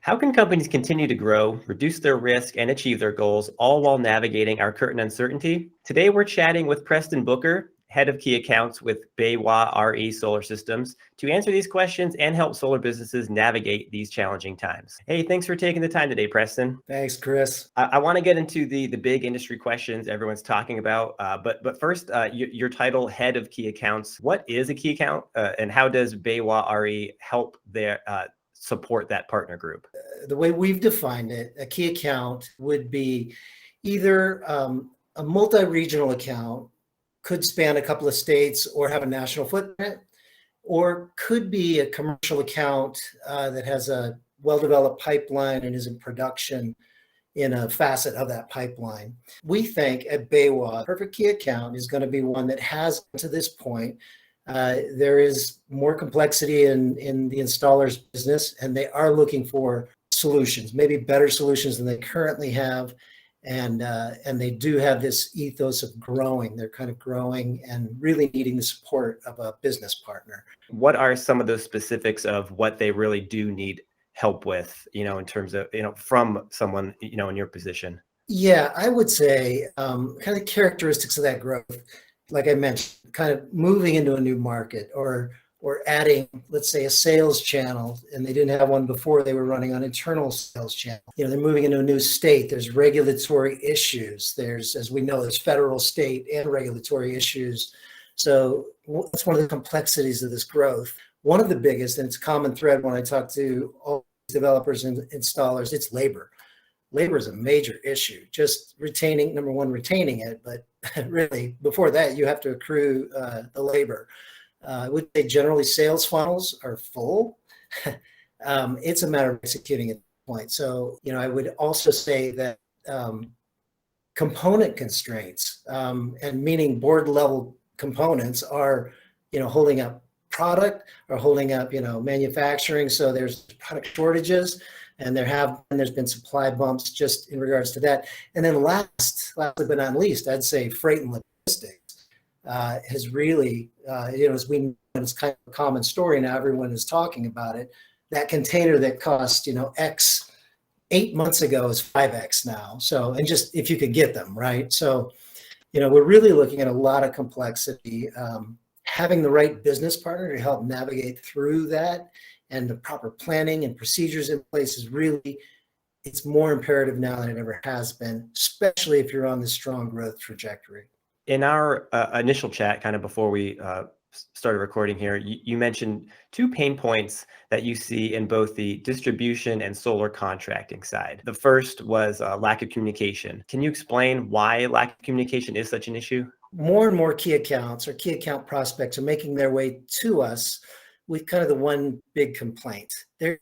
How can companies continue to grow, reduce their risk, and achieve their goals, all while navigating our current uncertainty? Today, we're chatting with Preston Booker, Head of Key Accounts with BayWa RE Solar Systems, to answer these questions and help solar businesses navigate these challenging times. Hey, thanks for taking the time today, Preston. Thanks, Chris. I want to get into the big industry questions everyone's talking about, but first, your title, Head of Key Accounts. What is a key account, and how does BayWa RE help their support that partner group? The way we've defined it, a key account would be either a multi-regional account, could span a couple of states or have a national footprint, or could be a commercial account that has a well-developed pipeline and is in production in a facet of that pipeline. We think at BayWa, perfect key account is going to be one that has, to this point, there is more complexity in the installer's business, and they are looking for solutions, maybe better solutions than they currently have. And they do have this ethos of growing. They're kind of growing and really needing the support of a business partner. What are some of those specifics of what they really do need help with, in terms of, from someone, in your position? Yeah, I would say kind of characteristics of that growth, like I mentioned, kind of moving into a new market or adding, let's say, a sales channel, and they didn't have one before. They were running on internal sales channel. They're moving into a new state. There's regulatory issues. As we know, there's federal, state, and regulatory issues. So that's one of the complexities of this growth. One of the biggest, and it's a common thread when I talk to all developers and installers, it's labor. Labor is a major issue. Just number one, retaining it, but really before that, you have to accrue the labor. I would say generally sales funnels are full. It's a matter of executing at this point. So, I would also say that component constraints, and meaning board level components, are, holding up product or holding up, manufacturing. So there's product shortages, and there's been supply bumps just in regards to that. And then lastly but not least, I'd say freight and logistics has really, as we know, it's kind of a common story now. Everyone is talking about it. That container that cost, X 8 months ago is 5X now. So, and just if you could get them, right? So, we're really looking at a lot of complexity. Having the right business partner to help navigate through that and the proper planning and procedures in place it's more imperative now than it ever has been, especially if you're on this strong growth trajectory. In our initial chat, kind of before we started recording here, you mentioned two pain points that you see in both the distribution and solar contracting side. The first was lack of communication. Can you explain why lack of communication is such an issue? More and more key accounts or key account prospects are making their way to us with kind of the one big complaint. They're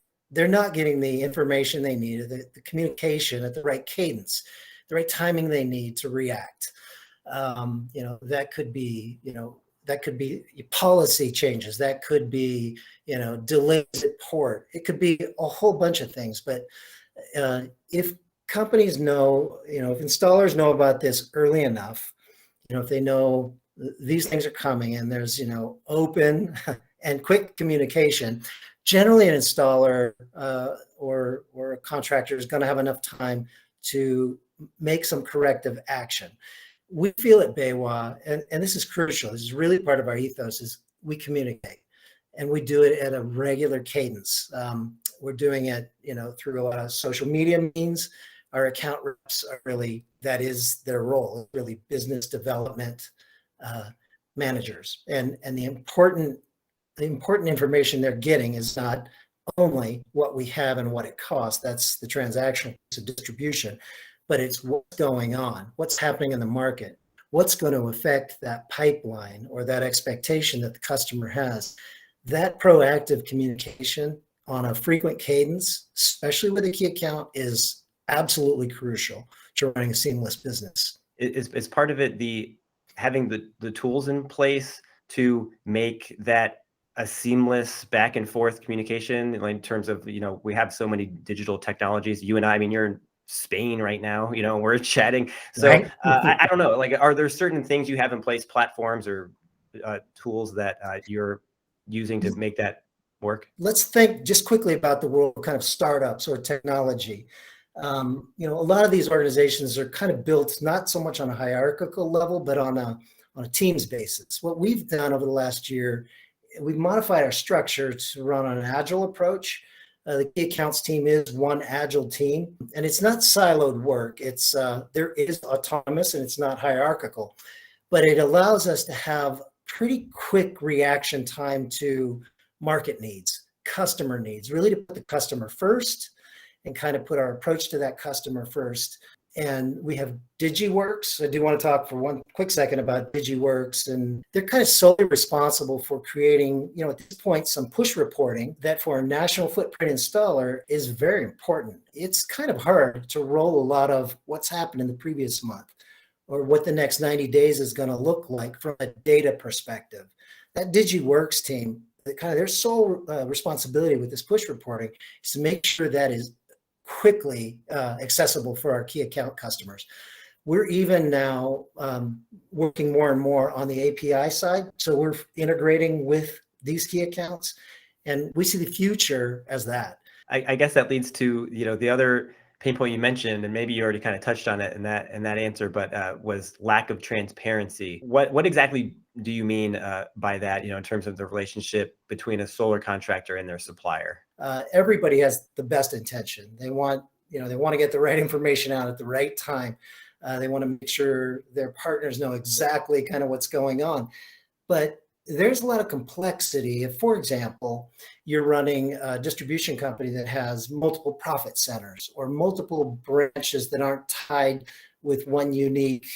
not getting the information they need, or the communication at the right cadence, the right timing they need to react. That could be policy changes. That could be, delays at port. It could be a whole bunch of things. But if companies know, if installers know about this early enough, if they know these things are coming and there's, open and quick communication, generally an installer or a contractor is going to have enough time to make some corrective action. We feel at BayWa, and this is crucial, this is really part of our ethos, is we communicate, and we do it at a regular cadence. We're doing it, through a lot of social media means. Our account reps are really, that is their role, really business development managers. And the important information they're getting is not only what we have and what it costs, that's the transactional piece of distribution, but it's what's going on, what's happening in the market, what's going to affect that pipeline or that expectation that the customer has. That proactive communication on a frequent cadence, especially with a key account, is absolutely crucial to running a seamless business. Is part of it having the tools in place to make that a seamless back and forth communication, in terms of, we have so many digital technologies. You and I mean, you're in Spain right now, we're chatting. So right? I don't know, are there certain things you have in place, platforms or tools that you're using to make that work? Let's think just quickly about the world of kind of startups or technology. A lot of these organizations are kind of built not so much on a hierarchical level, but on a teams basis. What we've done over the last year, we've modified our structure to run on an agile approach. The key accounts team is one agile team, and it's not siloed work. It's there is autonomous and it's not hierarchical, but it allows us to have pretty quick reaction time to market needs, customer needs, really to put the customer first and kind of put our approach to that customer first. And we have DigiWorks. I do want to talk for one quick second about DigiWorks, and they're kind of solely responsible for creating, at this point, some push reporting that for a national footprint installer is very important. It's kind of hard to roll a lot of what's happened in the previous month or what the next 90 days is going to look like from a data perspective. That DigiWorks team, kind of their sole responsibility with this push reporting is to make sure that is quickly accessible for our key account customers. We're even now working more and more on the API side. So we're integrating with these key accounts, and we see the future as that. I guess that leads to, the other pain point you mentioned, and maybe you already kind of touched on it in that answer, but was lack of transparency. What exactly do you mean by that, in terms of the relationship between a solar contractor and their supplier? Everybody has the best intention. They want to get the right information out at the right time. They want to make sure their partners know exactly kind of what's going on. But there's a lot of complexity. If, for example, you're running a distribution company that has multiple profit centers or multiple branches that aren't tied with one unique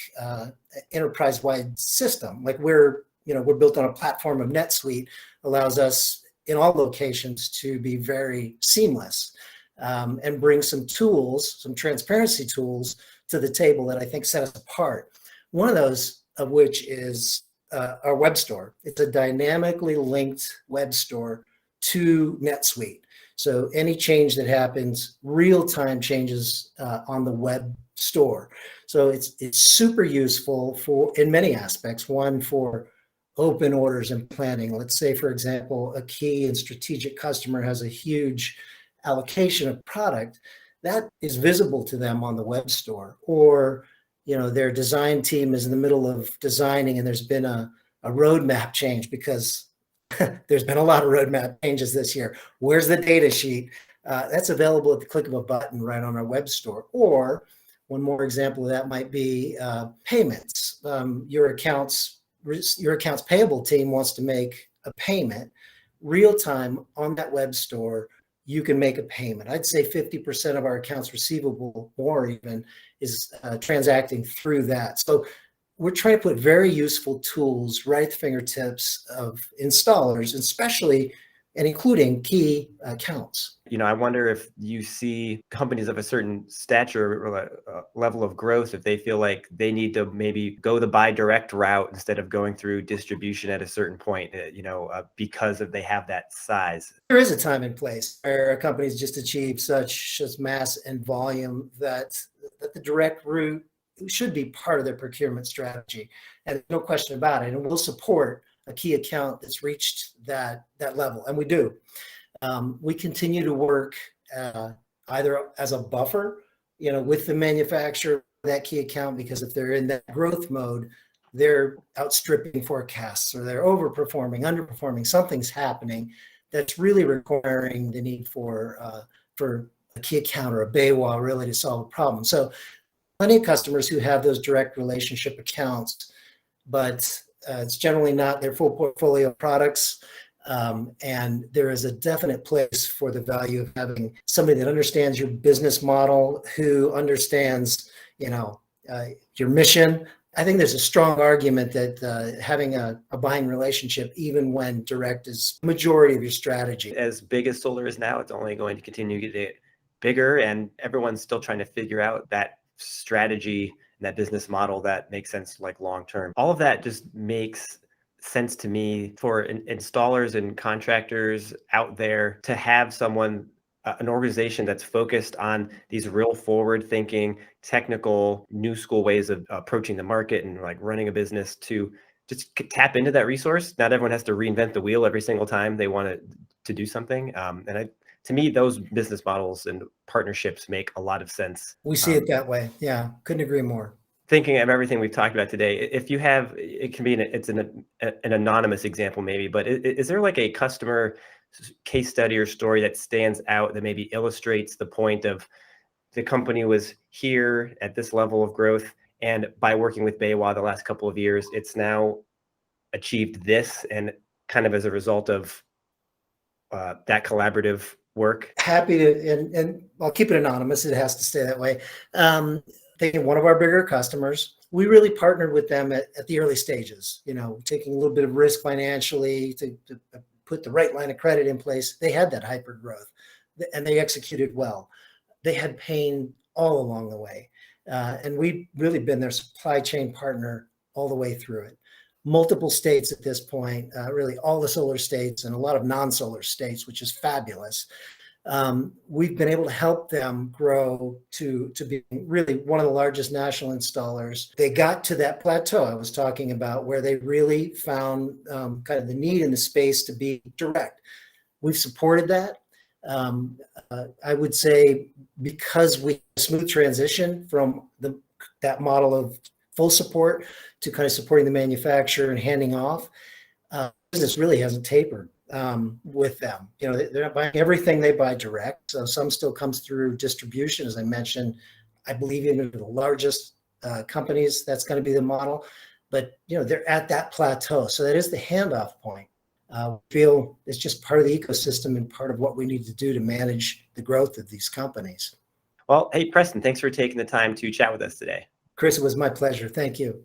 enterprise-wide system, like we're built on a platform of NetSuite, allows us in all locations to be very seamless and bring some tools, some transparency tools to the table that I think set us apart. One of those of which is our web store. It's a dynamically linked web store to NetSuite. So any change that happens, real-time changes on the web store. So it's super useful in many aspects. One, for open orders and planning. Let's say, for example, a key and strategic customer has a huge allocation of product that is visible to them on the web store, or their design team is in the middle of designing and there's been a roadmap change because there's been a lot of roadmap changes this year. Where's the data sheet? That's available at the click of a button right on our web store. Or one more example of that might be payments. Your accounts payable team wants to make a payment real time on that web store. You can make a payment. I'd say 50% of our accounts receivable, or even, is transacting through that. So we're trying to put very useful tools right at the fingertips of installers, especially and including key accounts. I wonder if you see companies of a certain stature or level of growth, if they feel like they need to maybe go the Bidirect route instead of going through distribution at a certain point, because they have that size. There is a time and place where companies just achieve such as mass and volume that the direct route should be part of their procurement strategy. And no question about it. And we'll support a key account that's reached that level. And we do. We continue to work either as a buffer, with the manufacturer of that key account, because if they're in that growth mode, they're outstripping forecasts or they're overperforming, underperforming, something's happening that's really requiring the need for a key account or a BayWa really to solve a problem. So plenty of customers who have those direct relationship accounts, but it's generally not their full portfolio of products. And there is a definite place for the value of having somebody that understands your business model, who understands, your mission. I think there's a strong argument that having a buying relationship, even when direct, is the majority of your strategy. As big as solar is now, it's only going to continue to get bigger, and everyone's still trying to figure out that strategy and that business model that makes sense like long term. All of that just makes sense to me for installers and contractors out there to have someone, an organization that's focused on these real forward thinking, technical, new school ways of approaching the market and like running a business, to just tap into that resource. Not everyone has to reinvent the wheel every single time they want to do something. To me, those business models and partnerships make a lot of sense. We see it that way. Yeah, couldn't agree more. Thinking of everything we've talked about today, if you have, it can be it's an anonymous example maybe, but is there like a customer case study or story that stands out that maybe illustrates the point of the company was here at this level of growth, and by working with BayWa the last couple of years, it's now achieved this, and kind of as a result of that collaborative work? Happy to, and I'll keep it anonymous. It has to stay that way. Thinking one of our bigger customers, we really partnered with them at the early stages, taking a little bit of risk financially to put the right line of credit in place. They had that hyper growth and they executed well. They had pain all along the way. And we've really been their supply chain partner all the way through it. Multiple states at this point, really all the solar states and a lot of non-solar states, which is fabulous. We've been able to help them grow to be really one of the largest national installers. They got to that plateau I was talking about where they really found kind of the need in the space to be direct. We've supported that. I would say because we smooth transition from that model of full support to kind of supporting the manufacturer and handing off, business really hasn't tapered with them. They're not buying everything they buy direct. So some still comes through distribution, as I mentioned. I believe even the largest companies, that's going to be the model. But they're at that plateau. So that is the handoff point. We feel it's just part of the ecosystem and part of what we need to do to manage the growth of these companies. Well, hey, Preston, thanks for taking the time to chat with us today. Chris, it was my pleasure. Thank you.